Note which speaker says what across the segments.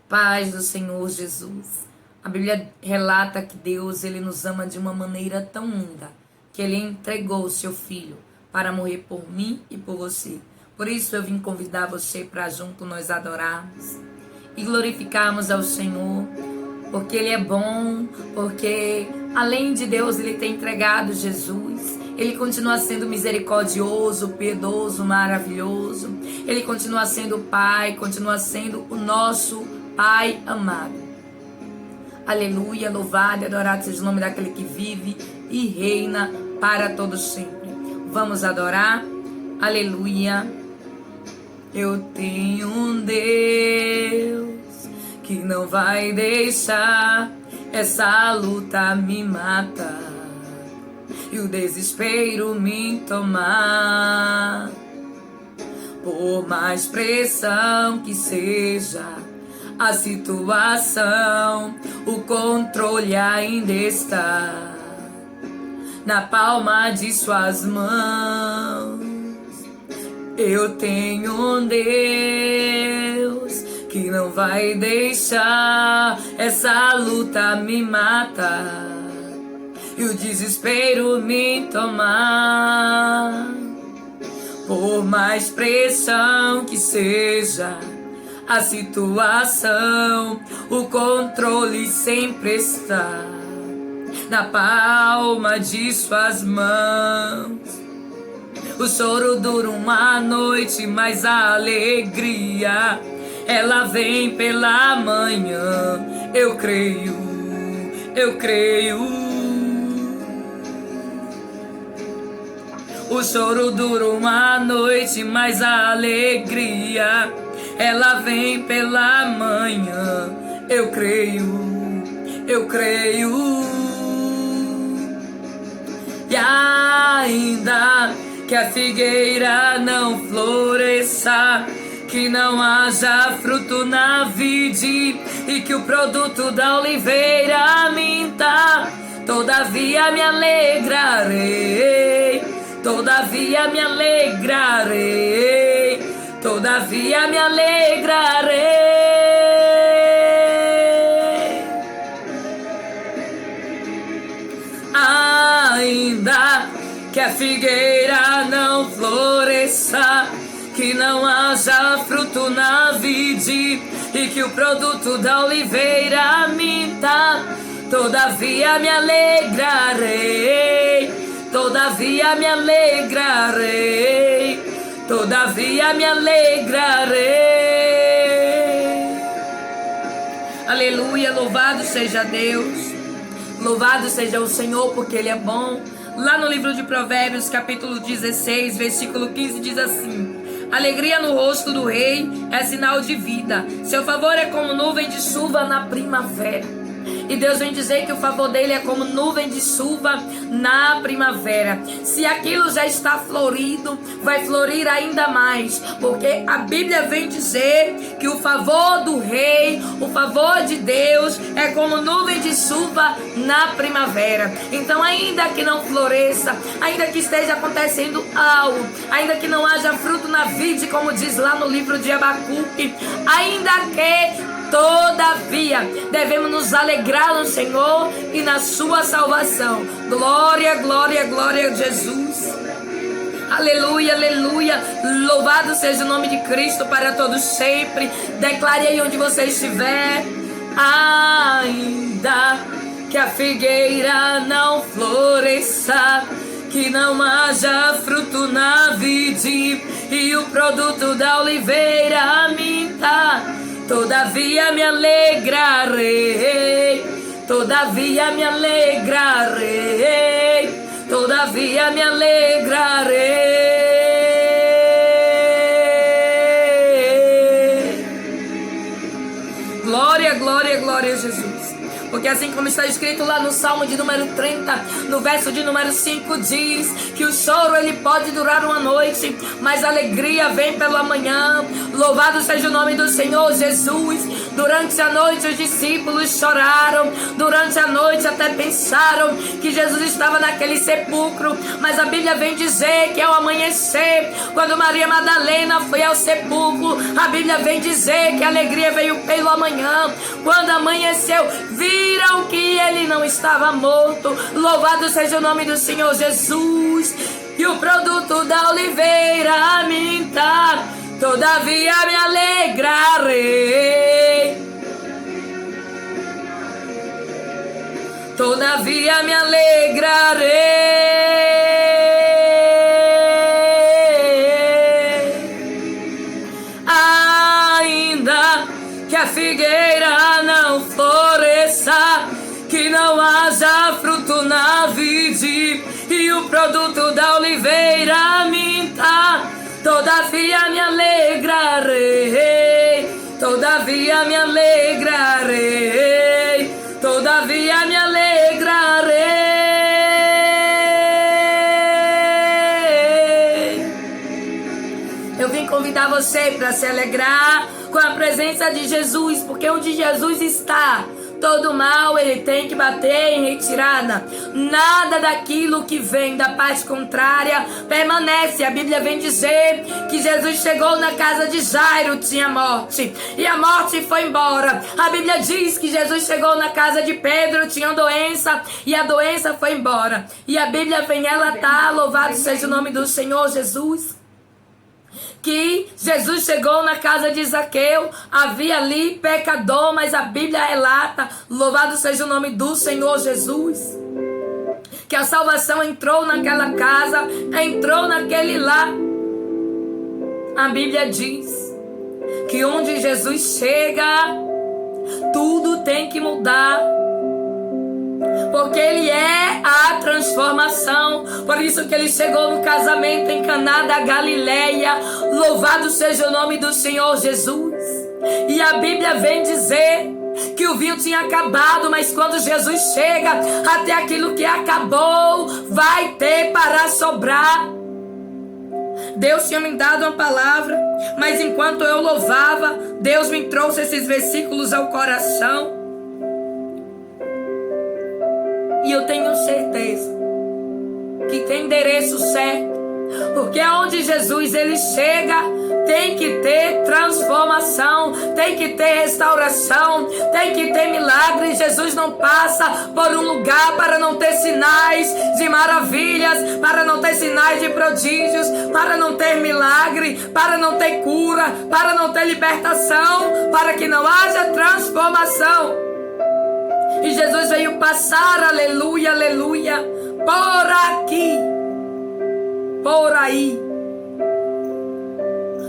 Speaker 1: Paz do Senhor Jesus. A Bíblia relata que Deus, Ele nos ama de uma maneira tão linda, que Ele entregou o seu Filho para morrer por mim e por você. Por isso eu vim convidar você para junto nós adorarmos e glorificarmos ao Senhor, porque Ele é bom, porque além de Deus, Ele tem entregado Jesus. Ele continua sendo misericordioso, piedoso, maravilhoso. Ele continua sendo Pai, continua sendo o nosso Pai amado. Aleluia, louvado e adorado seja o nome daquele que vive e reina para todos sempre. Vamos adorar? Aleluia. Eu tenho um Deus que não vai deixar essa luta me matar e o desespero me tomar. Por mais pressão que seja a situação, o controle ainda está na palma de suas mãos. Eu tenho um Deus que não vai deixar essa luta me matar e o desespero me tomar. Por mais pressão que seja a situação, o controle sempre está na palma de suas mãos. O choro dura uma noite, mas a alegria, ela vem pela manhã. Eu creio, eu creio. O choro dura uma noite, mas a alegria, ela vem pela manhã. Eu creio, eu creio. E ainda que a figueira não floresça, que não haja fruto na vide e que o produto da oliveira minta, todavia me alegrarei, todavia me alegrarei, todavia me alegrarei. Ainda que a figueira não floresça, que não haja fruto na vide e que o produto da oliveira minta, todavia me alegrarei, todavia me alegrarei, todavia me alegrarei. Aleluia, louvado seja Deus, louvado seja o Senhor, porque Ele é bom. Lá no livro de Provérbios, capítulo 16, versículo 15, diz assim: alegria no rosto do rei é sinal de vida, seu favor é como nuvem de chuva na primavera. E Deus vem dizer que o favor dele é como nuvem de chuva na primavera. Se aquilo já está florido, vai florir ainda mais, porque a Bíblia vem dizer que o favor do rei, o favor de Deus é como nuvem de chuva na primavera. Então, ainda que não floresça, ainda que esteja acontecendo algo, ainda que não haja fruto na vide, como diz lá no livro de Abacuque, ainda que todavia, devemos nos alegrar no Senhor e na sua salvação. Glória, glória, glória a Jesus. Aleluia, aleluia. Louvado seja o nome de Cristo para todos sempre. Declare aí onde você estiver. Ainda que a figueira não floresça, que não haja fruto na vide e o produto da oliveira minta, todavia me alegrarei, todavia me alegrarei, todavia me alegrarei. Glória, glória, glória a Jesus. Porque assim como está escrito lá no Salmo de número 30, no verso de número 5, diz que o choro ele pode durar uma noite, mas a alegria vem pelo amanhã. Louvado seja o nome do Senhor Jesus. Durante a noite os discípulos choraram, durante a noite até pensaram que Jesus estava naquele sepulcro, mas a Bíblia vem dizer que ao amanhecer, quando Maria Madalena foi ao sepulcro, a Bíblia vem dizer que a alegria veio pelo amanhã. Quando amanheceu, viram que ele não estava morto. Louvado seja o nome do Senhor Jesus. E o produto da oliveira a mim tá, todavia me alegrarei. Todavia me alegrarei, ainda que a figueira não floresça, que não haja fruto na vide, e o produto da oliveira minta, todavia me alegrarei, todavia me alegrarei, todavia me alegrarei. Eu vim convidar você para se alegrar com a presença de Jesus, porque onde Jesus está, todo mal ele tem que bater em retirada. Nada daquilo que vem da parte contrária permanece. A Bíblia vem dizer que Jesus chegou na casa de Jairo, tinha morte, e a morte foi embora. A Bíblia diz que Jesus chegou na casa de Pedro, tinha doença, e a doença foi embora. E a Bíblia vem relatar, louvado seja o nome do Senhor Jesus, que Jesus chegou na casa de Zaqueu, havia ali pecador, mas a Bíblia relata, louvado seja o nome do Senhor Jesus, que a salvação entrou naquela casa, entrou naquele lar. A Bíblia diz que onde Jesus chega, tudo tem que mudar, porque ele é a transformação. Por isso que ele chegou no casamento em Caná da Galileia. Louvado seja o nome do Senhor Jesus. E a Bíblia vem dizer que o vinho tinha acabado, mas quando Jesus chega, até aquilo que acabou vai ter para sobrar. Deus tinha me dado uma palavra, mas enquanto eu louvava, Deus me trouxe esses versículos ao coração. E eu tenho certeza que tem endereço certo, porque onde Jesus ele chega, tem que ter transformação, tem que ter restauração, tem que ter milagre. Jesus não passa por um lugar para não ter sinais de maravilhas, para não ter sinais de prodígios, para não ter milagre, para não ter cura, para não ter libertação, para que não haja transformação. E Jesus veio passar, aleluia, aleluia, por aqui, por aí,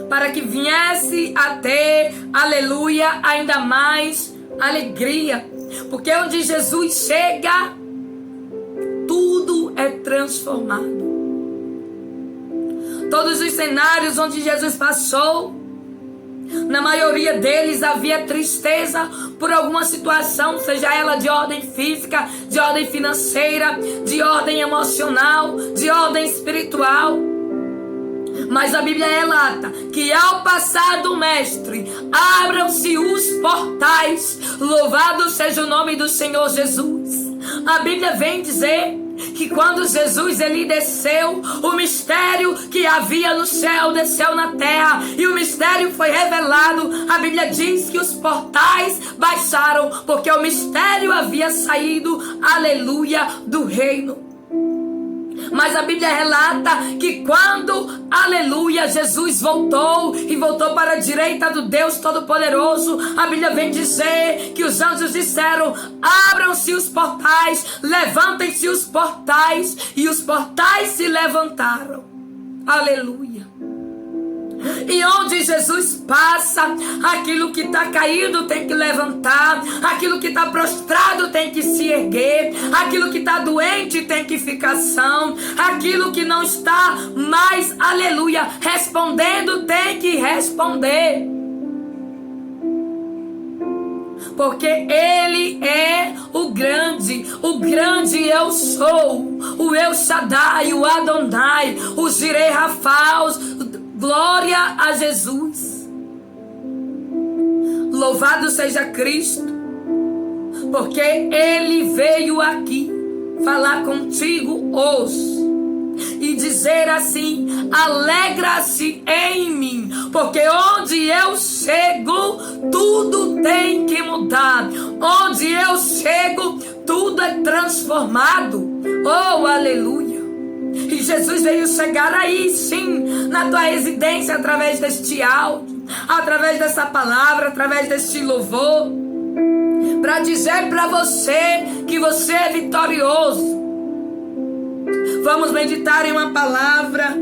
Speaker 1: para que viesse a ter, aleluia, ainda mais alegria. Porque onde Jesus chega, tudo é transformado. Todos os cenários onde Jesus passou, na maioria deles havia tristeza por alguma situação, seja ela de ordem física, de ordem financeira, de ordem emocional, de ordem espiritual. Mas a Bíblia relata que ao passar do Mestre, abram-se os portais. Louvado seja o nome do Senhor Jesus. A Bíblia vem dizer que quando Jesus ele desceu, o mistério que havia no céu desceu na terra, e o mistério foi revelado. A Bíblia diz que os portais baixaram, porque o mistério havia saído, aleluia, do reino. Mas a Bíblia relata que quando, aleluia, Jesus voltou e voltou para a direita do Deus Todo-Poderoso, a Bíblia vem dizer que os anjos disseram: abram-se os portais, levantem-se os portais, e os portais se levantaram. Aleluia. E onde Jesus passa, aquilo que está caído tem que levantar, aquilo que está prostrado tem que se erguer, aquilo que está doente tem que ficar são, aquilo que não está mais, aleluia, respondendo tem que responder. Porque Ele é o o grande eu sou, o El Shaddai, o Adonai, o Jireh Rafael. Glória a Jesus. Louvado seja Cristo, porque Ele veio aqui falar contigo hoje e dizer assim: alegra-se em mim, porque onde eu chego, tudo tem que mudar. Onde eu chego, tudo é transformado. Oh, aleluia! E Jesus veio chegar aí, sim, na tua residência, através deste áudio, através dessa palavra, através deste louvor, para dizer para você que você é vitorioso. Vamos meditar em uma palavra.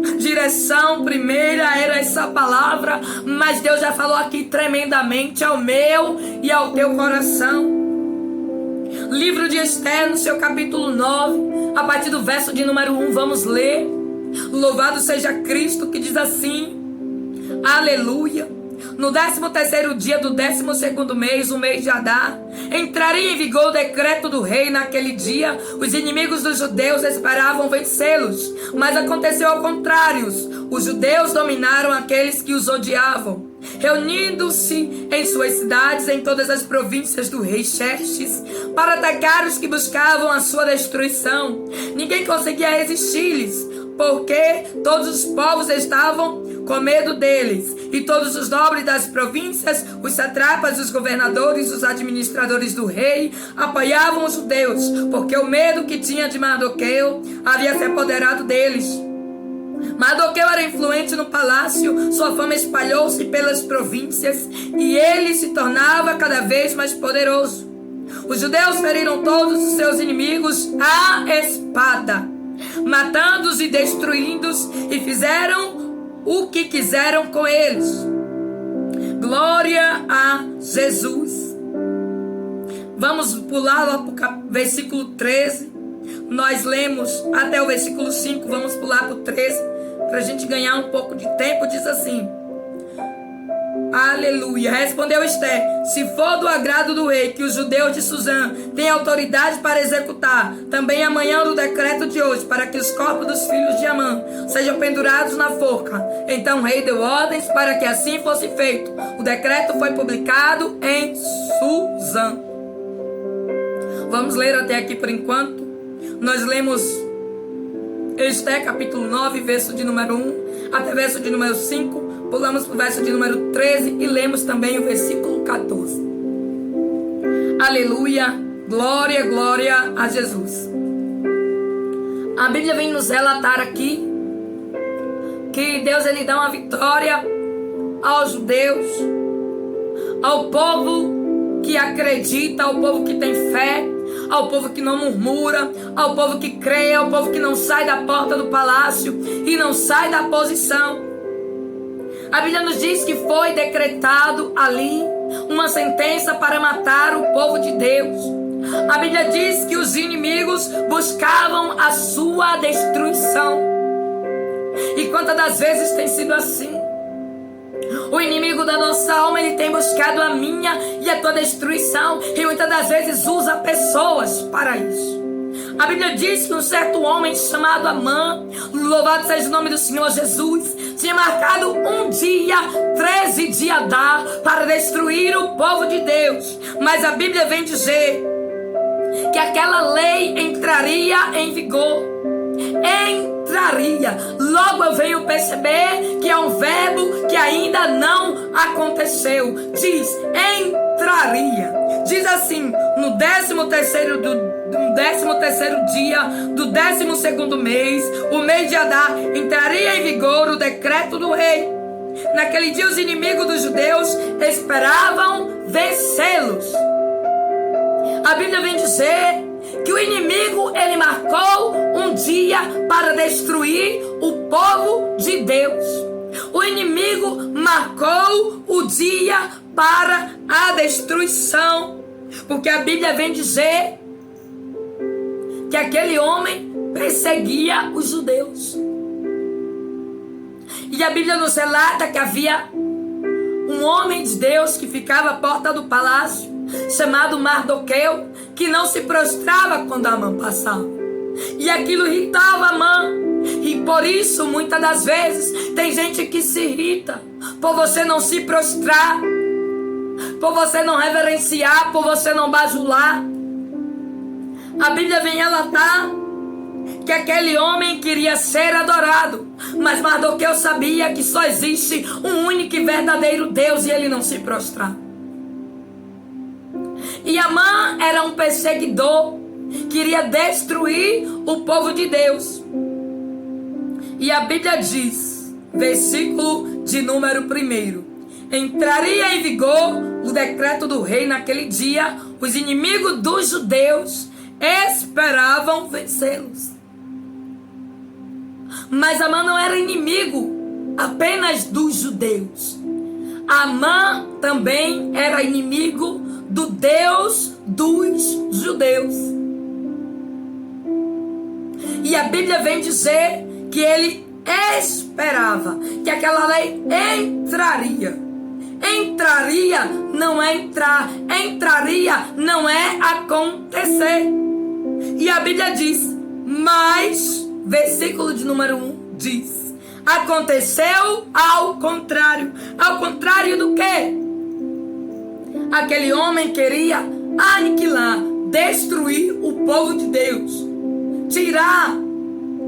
Speaker 1: A direção primeira era essa palavra, mas Deus já falou aqui tremendamente ao meu e ao teu coração. Livro de Esther, no seu capítulo 9, a partir do verso de número 1, vamos ler. Louvado seja Cristo, que diz assim: aleluia. No 13º dia do 12º mês, o mês de Adar, entraria em vigor o decreto do rei. Naquele dia, os inimigos dos judeus esperavam vencê-los, mas aconteceu ao contrário. Os judeus dominaram aqueles que os odiavam, reunindo-se em suas cidades, em todas as províncias do rei Xerxes, para atacar os que buscavam a sua destruição. Ninguém conseguia resistir-lhes, porque todos os povos estavam com medo deles, e todos os nobres das províncias, os satrapas, os governadores, os administradores do rei, apoiavam os judeus, porque o medo que tinha de Mardoqueu havia se apoderado deles. Mardoqueu era influente no palácio, sua fama espalhou-se pelas províncias, e ele se tornava cada vez mais poderoso. Os judeus feriram todos os seus inimigos à espada, matando-os e destruindo-os, e fizeram o que quiseram com eles. Glória a Jesus. Vamos pular lá para o versículo 13. Nós lemos até o versículo 5. Vamos pular para o 13 para a gente ganhar um pouco de tempo. Diz assim: aleluia. Respondeu Esther: se for do agrado do rei que os judeus de Suzã têm autoridade para executar também amanhã do decreto de hoje, para que os corpos dos filhos de Amã sejam pendurados na forca, então o rei deu ordens para que assim fosse feito. O decreto foi publicado em Suzã. Vamos ler até aqui por enquanto. Nós lemos Esther capítulo 9, verso de número 1 até verso de número 5. Pulamos para o verso de número 13 e lemos também o versículo 14. Aleluia, glória, glória a Jesus. A Bíblia vem nos relatar aqui que Deus ele dá uma vitória aos judeus, ao povo que acredita, ao povo que tem fé, ao povo que não murmura, ao povo que crê, ao povo que não sai da porta do palácio e não sai da posição. A Bíblia nos diz que foi decretado ali uma sentença para matar o povo de Deus. A Bíblia diz que os inimigos buscavam a sua destruição. E quantas das vezes tem sido assim? O inimigo da nossa alma, ele tem buscado a minha e a tua destruição. E muitas das vezes usa pessoas para isso. A Bíblia diz que um certo homem chamado Amã, louvado seja o nome do Senhor Jesus, tinha marcado um dia, 13 de Adar, para destruir o povo de Deus. Mas a Bíblia vem dizer que aquela lei entraria em vigor. Entraria. Logo eu venho perceber que é um verbo que ainda não aconteceu. Diz, entraria. Diz assim, no 13º dia do 12º mês, o mês de Adar, entraria em vigor o decreto do rei. Naquele dia os inimigos dos judeus esperavam vencê-los. A Bíblia vem dizer que o inimigo, ele marcou um dia para destruir o povo de Deus. O inimigo marcou o dia para a destruição, porque a Bíblia vem dizer que aquele homem perseguia os judeus. E a Bíblia nos relata que havia um homem de Deus que ficava à porta do palácio, chamado Mardoqueu, que não se prostrava quando Amã passava. E aquilo irritava Amã. E por isso, muitas das vezes, tem gente que se irrita por você não se prostrar, por você não reverenciar, por você não bajular. A Bíblia vem relatar que aquele homem queria ser adorado, mas Mardoqueu sabia que só existe um único e verdadeiro Deus, e ele não se prostrar. E Amã era um perseguidor, queria destruir o povo de Deus. E a Bíblia diz, versículo de número 1: entraria em vigor o decreto do rei naquele dia, os inimigos dos judeus esperavam vencê-los. Mas Amã não era inimigo apenas dos judeus. Amã também era inimigo do Deus dos judeus. E a Bíblia vem dizer que ele esperava que aquela lei entraria. Entraria não é entrar, entraria não é acontecer. E a Bíblia diz, mas, versículo de número 1 diz, aconteceu ao contrário. Ao contrário do quê? Aquele homem queria aniquilar, destruir o povo de Deus, tirar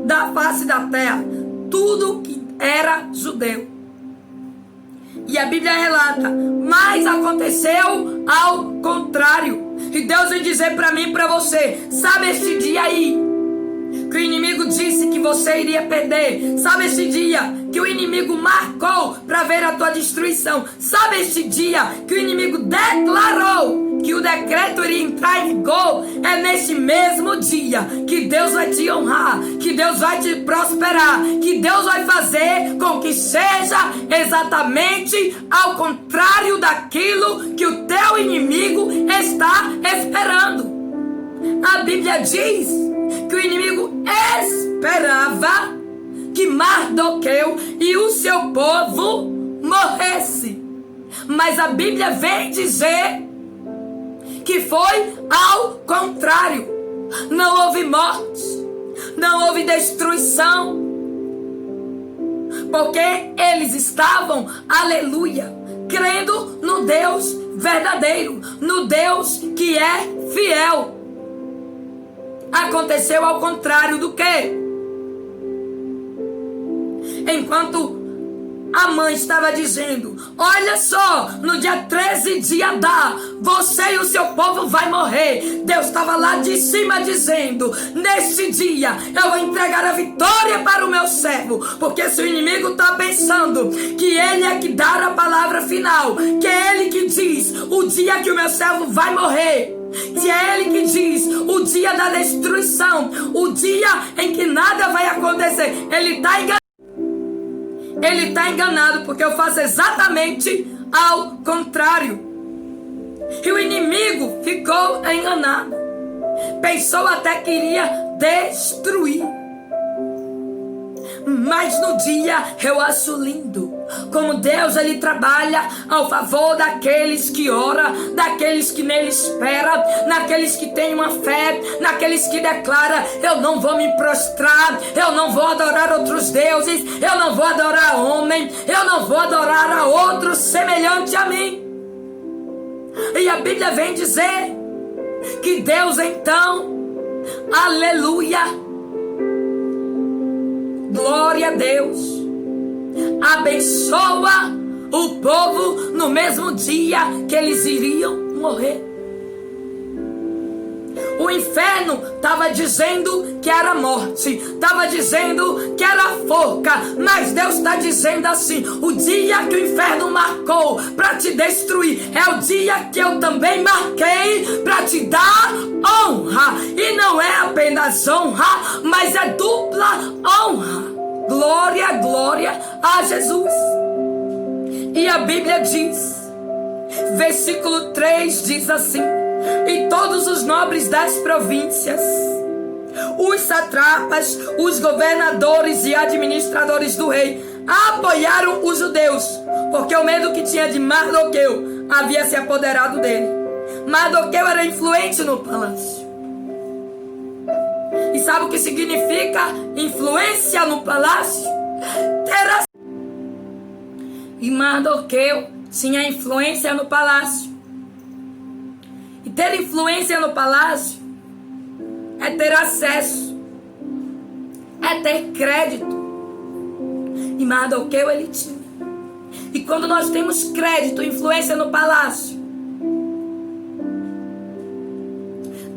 Speaker 1: da face da terra tudo que era judeu. E a Bíblia relata, mas aconteceu ao contrário. E Deus vem dizer para mim e para você, sabe esse dia aí que o inimigo disse que você iria perder? Sabe esse dia que o inimigo marcou para ver a tua destruição? Sabe esse dia que o inimigo declarou que o decreto iria entrar em vigor? É nesse mesmo dia que Deus vai te honrar, que Deus vai te prosperar, que Deus vai fazer com que seja exatamente ao contrário daquilo que o teu inimigo está esperando. A Bíblia diz que o inimigo esperava que Mardoqueu e o seu povo morresse. Mas a Bíblia vem dizer que foi ao contrário. Não houve morte, não houve destruição, porque eles estavam, aleluia, crendo no Deus verdadeiro, no Deus que é fiel. Aconteceu ao contrário do que? Enquanto a mãe estava dizendo, olha só, no dia 13 de Adar, você e o seu povo vai morrer. Deus estava lá de cima dizendo, neste dia eu vou entregar a vitória para o meu servo. Porque se o inimigo está pensando que ele é que dá a palavra final, que é ele que diz o dia que o meu servo vai morrer, que é ele que diz o dia da destruição, o dia em que nada vai acontecer, ele está enganado. Ele está enganado, porque eu faço exatamente ao contrário. E o inimigo ficou enganado. Pensou até que iria destruir. Mas no dia eu acho lindo como Deus ele trabalha ao favor daqueles que oram, daqueles que nele esperam, naqueles que têm uma fé, naqueles que declaram, eu não vou me prostrar, eu não vou adorar outros deuses, eu não vou adorar homem, eu não vou adorar a outro semelhante a mim. E a Bíblia vem dizer que Deus então, aleluia, glória a Deus, abençoa o povo no mesmo dia que eles iriam morrer. O inferno estava dizendo que era morte, estava dizendo que era forca, mas Deus está dizendo assim, o dia que o inferno marcou para te destruir, é o dia que eu também marquei para te dar honra. E não é apenas honra, mas é dupla honra. Glória, glória a Jesus. E a Bíblia diz, versículo 3 diz assim, e todos os nobres das províncias, os satrapas, os governadores e administradores do rei apoiaram os judeus, porque o medo que tinha de Mardoqueu havia se apoderado dele. Mardoqueu era influente no palácio. E sabe o que significa influência no palácio? E Mardoqueu tinha influência no palácio. E ter influência no palácio é ter acesso, é ter crédito. E Mardoqueu ele tinha. E quando nós temos crédito, influência no palácio,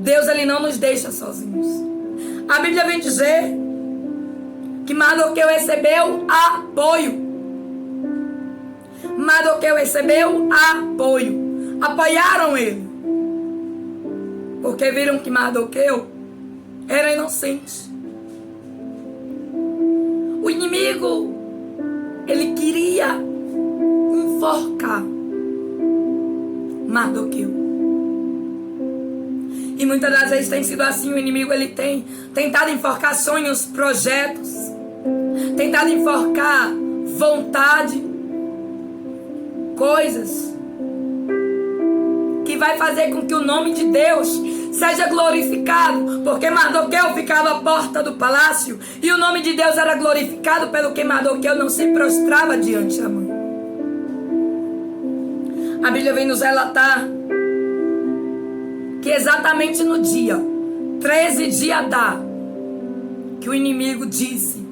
Speaker 1: Deus ele não nos deixa sozinhos. A Bíblia vem dizer que Mardoqueu recebeu apoio. Mardoqueu recebeu apoio. Apoiaram ele. Porque viram que Mardoqueu era inocente. O inimigo, ele queria enforcar Mardoqueu. E muitas das vezes tem sido assim. O inimigo ele tem tentado enforcar sonhos, projetos, tentado enforcar vontade, coisas que vai fazer com que o nome de Deus seja glorificado, porque Mardoqueu ficava à porta do palácio e o nome de Deus era glorificado pelo que Mardoqueu não se prostrava diante da mãe. A Bíblia vem nos relatar que exatamente no dia 13 de Adar, que o inimigo disse,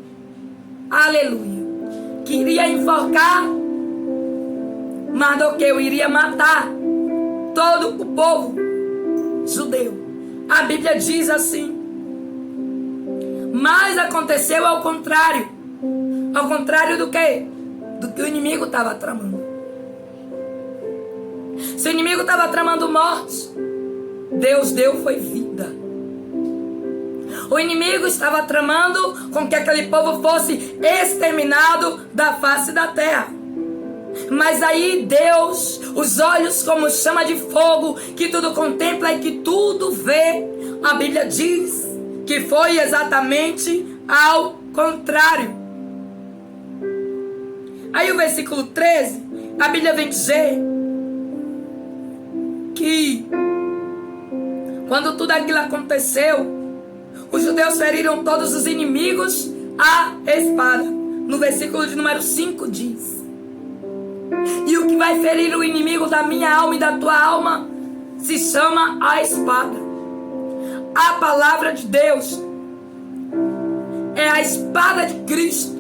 Speaker 1: aleluia, que iria enforcar Mardoqueu, iria matar todo o povo judeu. A Bíblia diz assim, mas aconteceu ao contrário. Ao contrário do quê? Do que o inimigo estava tramando. Se o inimigo estava tramando morte, Deus deu foi vida. O inimigo estava tramando com que aquele povo fosse exterminado da face da terra. Mas aí Deus, os olhos como chama de fogo, que tudo contempla e que tudo vê, a Bíblia diz que foi exatamente ao contrário. Aí o versículo 13, a Bíblia vem dizer que quando tudo aquilo aconteceu, os judeus feriram todos os inimigos à espada. No versículo de número 5 diz: e o que vai ferir o inimigo da minha alma e da tua alma se chama a espada. A palavra de Deus é a espada de Cristo.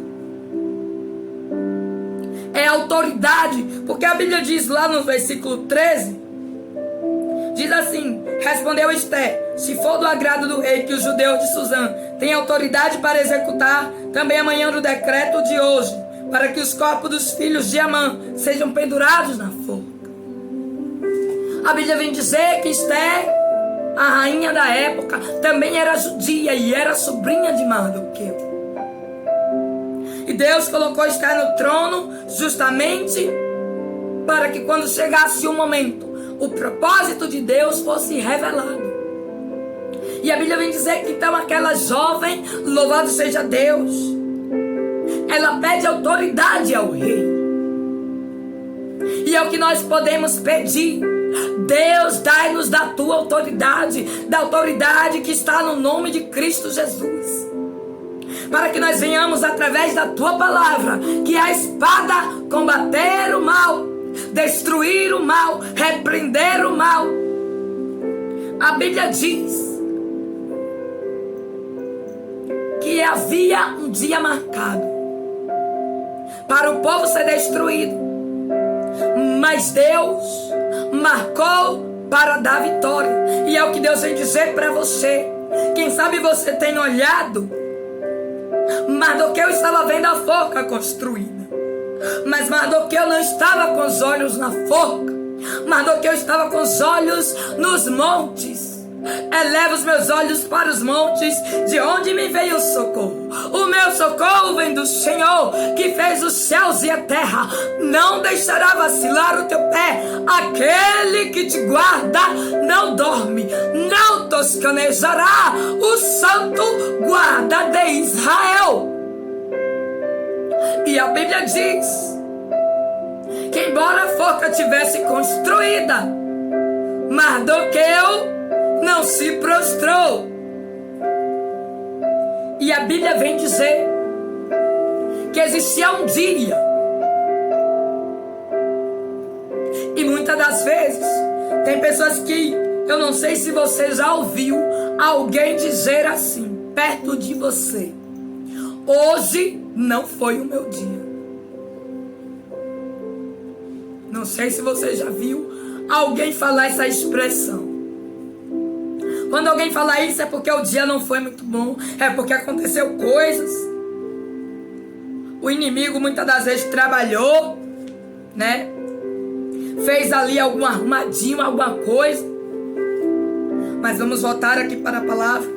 Speaker 1: É a autoridade, porque a Bíblia diz lá no versículo 13, diz assim: respondeu Esté, se for do agrado do rei que os judeus de Suzã têm autoridade para executar também amanhã o decreto de hoje, para que os corpos dos filhos de Amã sejam pendurados na forca. A Bíblia vem dizer que Esté, a rainha da época, também era judia e era sobrinha de Mardoqueu. E Deus colocou Esté no trono justamente para que quando chegasse o momento, o propósito de Deus fosse revelado. E a Bíblia vem dizer que então aquela jovem, louvado seja Deus, ela pede autoridade ao rei. E é o que nós podemos pedir. Deus, dai-nos da tua autoridade, da autoridade que está no nome de Cristo Jesus, para que nós venhamos através da tua palavra, que é a espada, combater o mal, destruir o mal, repreender o mal. A Bíblia diz que havia um dia marcado para o povo ser destruído, mas Deus marcou para dar vitória. E é o que Deus vem dizer para você. Quem sabe você tem olhado, Mardoqueu estava vendo a forca construída, mas Mardoqueu não estava com os olhos na forca. Mardoqueu estava com os olhos nos montes. Eleva os meus olhos para os montes, de onde me veio o socorro. O meu socorro vem do Senhor, que fez os céus e a terra. Não deixará vacilar o teu pé. Aquele que te guarda não dorme, não toscanejará. O santo guarda de Israel. E a Bíblia diz que embora a forca tivesse construída, Mardoqueu não se prostrou. E a Bíblia vem dizer que existia um dia, e muitas das vezes tem pessoas que eu não sei se você já ouviu alguém dizer assim perto de você: hoje não foi o meu dia. Não sei se você já viu alguém falar essa expressão. Quando alguém fala isso é porque o dia não foi muito bom, é porque aconteceu coisas. O inimigo muitas das vezes trabalhou, né? Fez ali algum arrumadinho, alguma coisa. Mas vamos voltar aqui para a palavra.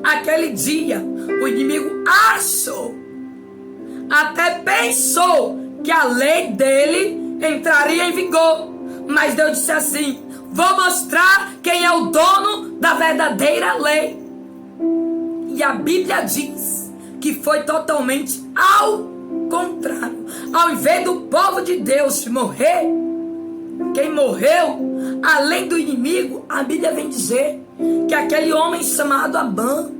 Speaker 1: Aquele dia, o inimigo achou, até pensou que a lei dele entraria em vigor. Mas Deus disse assim: vou mostrar quem é o dono da verdadeira lei. E a Bíblia diz que foi totalmente ao contrário. Ao invés do povo de Deus morrer, quem morreu, além do inimigo, a Bíblia vem dizer que aquele homem chamado Amã,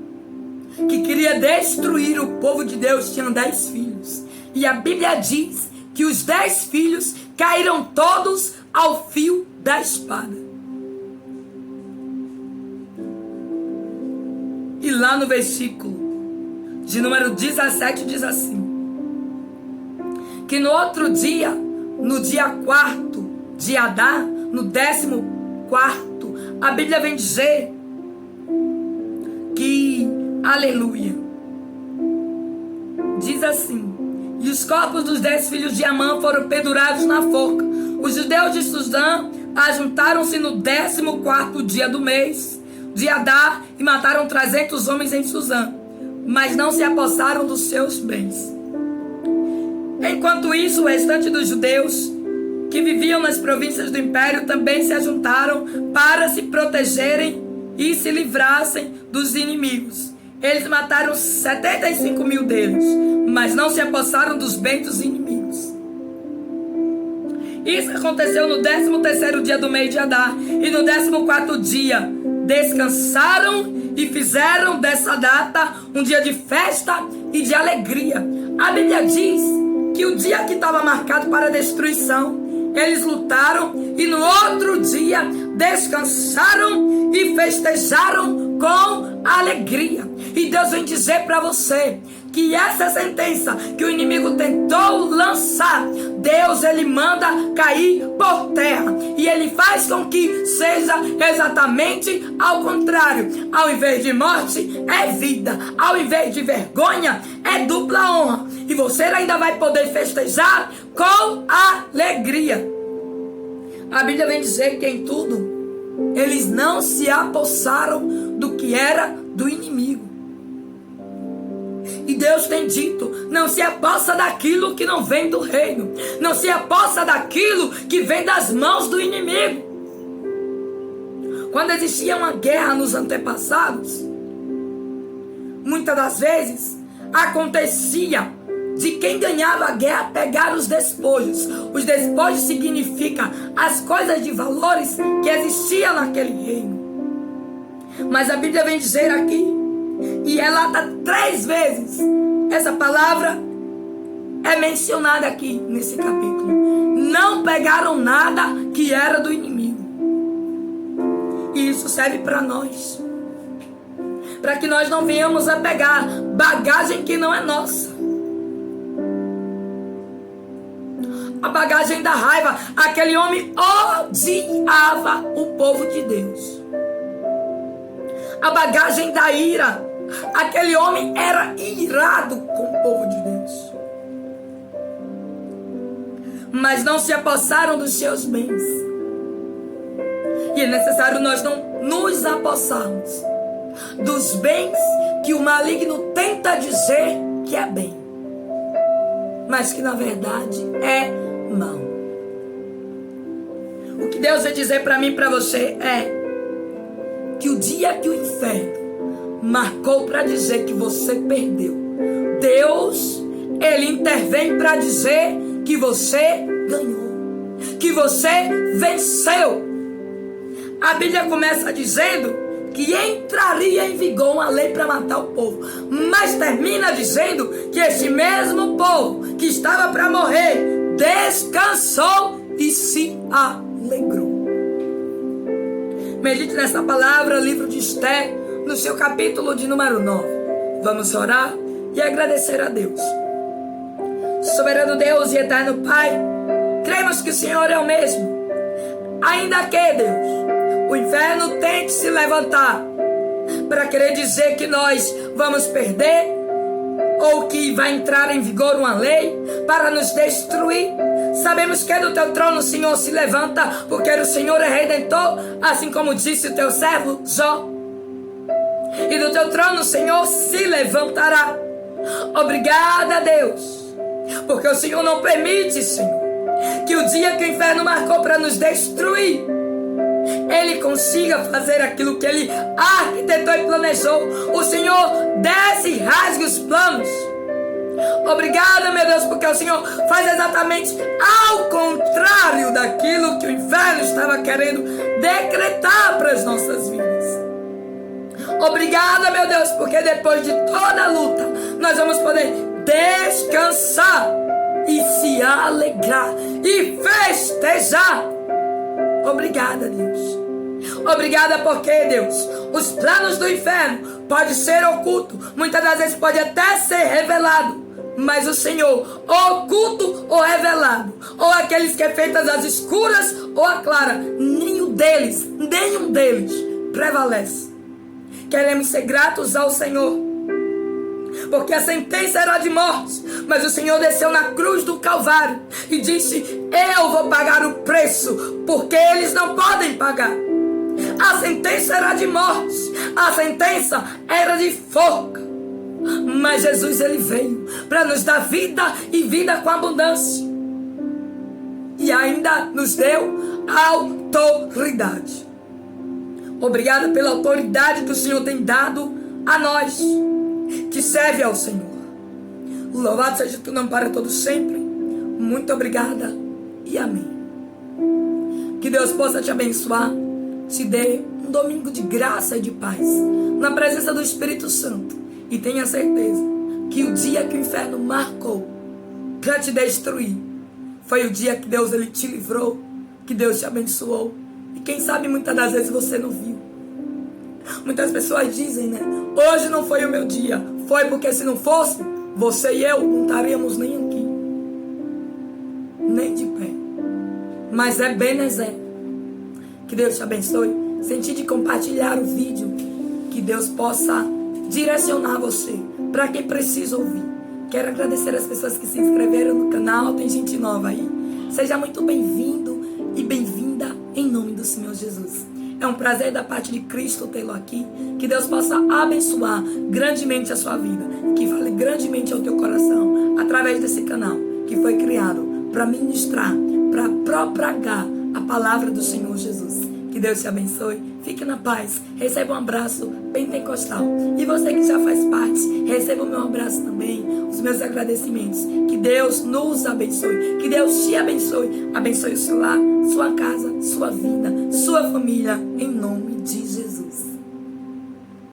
Speaker 1: que queria destruir o povo de Deus, tinha 10 filhos. E a Bíblia diz que os 10 filhos caíram todos ao fio da espada. E lá no versículo de número 17 diz assim: que no outro dia, no dia 4º de Adar, no 14º, a Bíblia vem dizer que, aleluia, diz assim: e os corpos dos 10 filhos de Amã foram pendurados na forca. Os judeus de Suzã ajuntaram-se no 14º dia do mês de Adar e mataram 300 homens em Suzã, mas não se apossaram dos seus bens. Enquanto isso, o restante dos judeus que viviam nas províncias do império também se ajuntaram para se protegerem e se livrassem dos inimigos. Eles mataram 75 mil deles, mas não se apossaram dos bens dos inimigos. Isso aconteceu no 13º dia do mês de Adar. E no 14º dia descansaram e fizeram dessa data um dia de festa e de alegria. A Bíblia diz que o dia que estava marcado para a destruição, eles lutaram e no outro dia descansaram e festejaram com alegria. E Deus vem dizer para você que essa sentença que o inimigo tentou lançar, Deus, ele manda cair por terra. E ele faz com que seja exatamente ao contrário. Ao invés de morte, é vida. Ao invés de vergonha, é dupla honra. E você ainda vai poder festejar com alegria. A Bíblia vem dizer que em tudo eles não se apossaram do que era do inimigo. E Deus tem dito: não se apossa daquilo que não vem do reino. Não se apossa daquilo que vem das mãos do inimigo. Quando existia uma guerra nos antepassados, muitas das vezes acontecia de quem ganhava a guerra pegar os despojos. Os despojos significam as coisas de valores que existiam naquele reino. Mas a Bíblia vem dizer aqui, e relata 3 vezes, essa palavra é mencionada aqui nesse capítulo: não pegaram nada que era do inimigo. E isso serve para nós, para que nós não venhamos a pegar bagagem que não é nossa. A bagagem da raiva. Aquele homem odiava o povo de Deus. A bagagem da ira. Aquele homem era irado com o povo de Deus. Mas não se apossaram dos seus bens. E é necessário nós não nos apossarmos dos bens que o maligno tenta dizer que é bem, mas que na verdade é mal. O que Deus vai dizer para mim e para você é que o dia que o inferno marcou para dizer que você perdeu, Deus, ele intervém para dizer que você ganhou, que você venceu. A Bíblia começa dizendo que entraria em vigor uma lei para matar o povo, mas termina dizendo que este mesmo povo que estava para morrer descansou e se alegrou. Medite nessa palavra, livro de Esther, no seu capítulo de número 9. Vamos orar e agradecer a Deus. Soberano Deus e eterno Pai, cremos que o Senhor é o mesmo. Ainda que, Deus, o inferno tente se levantar para querer dizer que nós vamos perder, ou que vai entrar em vigor uma lei para nos destruir, sabemos que do teu trono o Senhor se levanta, porque o Senhor é redentor, assim como disse o teu servo Jó. E do teu trono o Senhor se levantará. Obrigada, Deus, porque o Senhor não permite, Senhor, que o dia que o inferno marcou para nos destruir, ele consiga fazer aquilo que ele arquitetou e planejou. O Senhor desce e rasga os planos. Obrigada, meu Deus, porque o Senhor faz exatamente ao contrário daquilo que o inferno estava querendo decretar para as nossas vidas. Obrigada, meu Deus, porque depois de toda a luta nós vamos poder descansar e se alegrar e festejar. Obrigada, Deus. Obrigada porque, Deus, os planos do inferno podem ser ocultos, muitas das vezes pode até ser revelado, mas o Senhor, oculto ou revelado, ou aqueles que é feitas às escuras ou à clara, nenhum deles prevalece. Queremos ser gratos ao Senhor, porque a sentença era de morte, mas o Senhor desceu na cruz do Calvário e disse: eu vou pagar o preço, porque eles não podem pagar. A sentença era de morte, a sentença era de forca, mas Jesus, ele veio para nos dar vida e vida com abundância, e ainda nos deu autoridade. Obrigada pela autoridade que o Senhor tem dado a nós que serve ao Senhor. Louvado seja o teu nome para todos sempre. Muito obrigada e amém. Que Deus possa te abençoar, te dê um domingo de graça e de paz na presença do Espírito Santo, e tenha certeza que o dia que o inferno marcou para te destruir foi o dia que Deus, ele te livrou, que Deus te abençoou. E quem sabe muitas das vezes você não viu. Muitas pessoas dizem, né? Hoje não foi o meu dia. Foi porque se não fosse, você e eu não estaríamos nem aqui, nem de pé. Mas é Benezer. Que Deus te abençoe. Senti de compartilhar o vídeo, que Deus possa direcionar você para quem precisa ouvir. Quero agradecer as pessoas que se inscreveram no canal. Tem gente nova aí. Seja muito bem-vindo e bem-vinda em nome do Senhor Jesus. É um prazer da parte de Cristo tê-lo aqui. Que Deus possa abençoar grandemente a sua vida, que fale grandemente ao teu coração através desse canal que foi criado para ministrar, para propagar a palavra do Senhor Jesus. Que Deus te abençoe. Fique na paz. Receba um abraço pentecostal. E você que já faz parte, receba o meu abraço também, os meus agradecimentos. Que Deus nos abençoe. Que Deus te abençoe. Abençoe o seu lar, sua casa, sua vida, sua família, em nome de Jesus.